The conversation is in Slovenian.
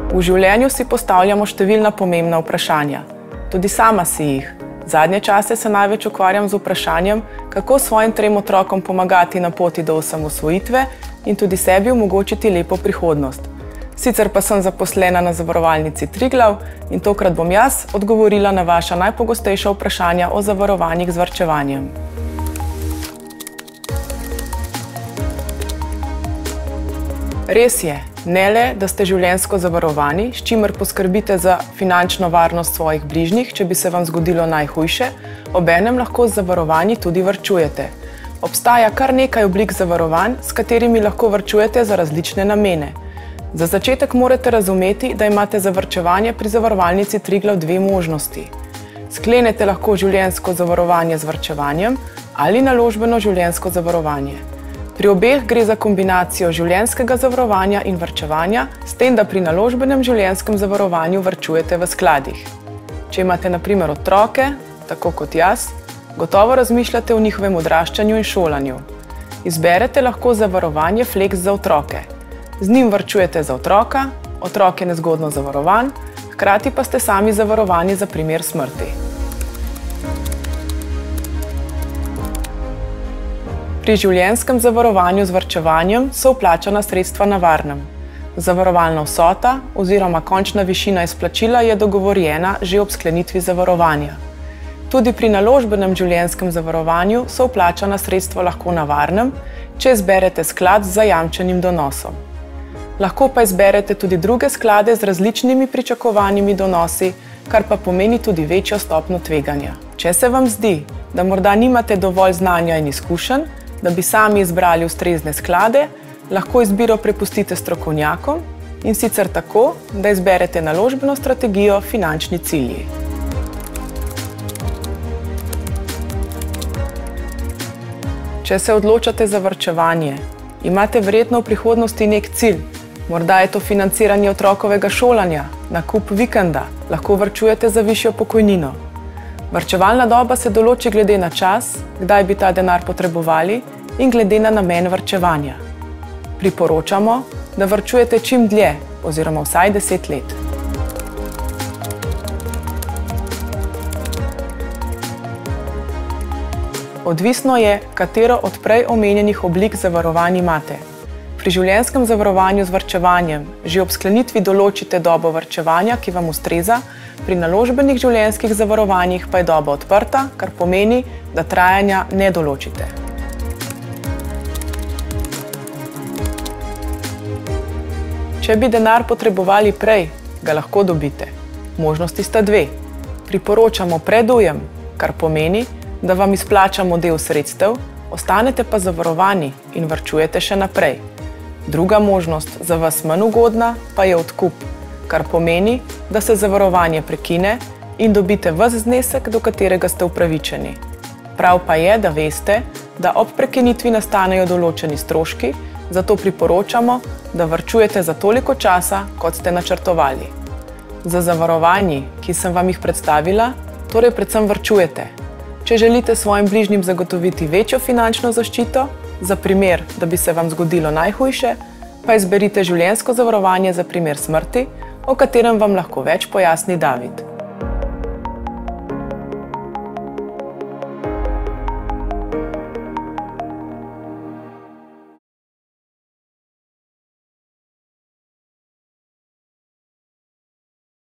V življenju si postavljamo številna pomembna vprašanja. Tudi sama si jih. Zadnje čase se največ ukvarjam z vprašanjem, kako svojim 3 otrokom pomagati na poti do osamosvojitve in tudi sebi omogočiti lepo prihodnost. Sicer pa sem zaposlena na Zavarovalnici Triglav in tokrat bom jaz odgovorila na vaša najpogostejša vprašanja o zavarovanjih z varčevanjem. Res je, ne le, da ste življenjsko zavarovani, s čimer poskrbite za finančno varnost svojih bližnjih, če bi se vam zgodilo najhujše, obenem lahko z zavarovanji tudi varčujete. Obstaja kar nekaj oblik zavarovanj, s katerimi lahko varčujete za različne namene. Za začetek morate razumeti, da imate za varčevanje pri Zavarovalnici Triglav 2 možnosti. Sklenete lahko življenjsko zavarovanje z varčevanjem ali naložbeno življenjsko zavarovanje. Pri obeh gre za kombinacijo življenjskega zavarovanja in varčevanja, s tem, da pri naložbenem življenjskem zavarovanju varčujete v skladih. Če imate na primer otroke, tako kot jaz, gotovo razmišljate o njihovem odraščanju in šolanju. Izberete lahko zavarovanje Flex za otroke. Z njim varčujete za otroka, otrok je nezgodno zavarovan, hkrati pa ste sami zavarovani za primer smrti. Pri življenjskem zavarovanju z varčevanjem so vplačana sredstva na varnem. Zavarovalna vsota oziroma končna višina izplačila je dogovorjena že ob sklenitvi zavarovanja. Tudi pri naložbenem življenjskem zavarovanju so vplačana sredstva lahko na varnem, če izberete sklad z zajamčenim donosom. Lahko pa izberete tudi druge sklade z različnimi pričakovanimi donosi, kar pa pomeni tudi večjo stopnjo tveganja. Če se vam zdi, da morda nimate dovolj znanja in izkušenj, da bi sami izbrali ustrezne sklade, lahko izbiro prepustite strokovnjakom in sicer tako, da izberete naložbeno strategijo Finančni cilji. Če se odločate za varčevanje, imate verjetno v prihodnosti nek cilj. Morda je to financiranje otrokovega šolanja, nakup vikenda, lahko varčujete za višjo pokojnino. Varčevalna doba se določi glede na čas, kdaj bi ta denar potrebovali in glede na namen varčevanja. Priporočamo, da varčujete čim dlje, oziroma vsaj 10 let. Odvisno je, katero od prej omenjenih oblik zavarovanj imate. Pri življenjskem zavarovanju z varčevanjem že ob sklenitvi določite dobo varčevanja, ki vam ustreza, pri naložbenih življenjskih zavarovanjih pa je doba odprta, kar pomeni, da trajanja ne določite. Če bi denar potrebovali prej, ga lahko dobite. Možnosti sta 2. Priporočamo pred ujem, kar pomeni, da vam izplačamo del sredstev, ostanete pa zavarovani in varčujete še naprej. Druga možnost, za vas manj ugodna, pa je odkup, kar pomeni, da se zavarovanje prekine in dobite ves znesek, do katerega ste upravičeni. Prav pa je, da veste, da ob prekinitvi nastanejo določeni stroški, zato priporočamo, da varčujete za toliko časa, kot ste načrtovali. Za zavarovanji, ki sem vam jih predstavila, torej predvsem varčujete. Če želite svojim bližnjim zagotoviti večjo finančno zaščito, za primer, da bi se vam zgodilo najhujše, pa izberite življenjsko zavarovanje za primer smrti, o katerem vam lahko več pojasni David.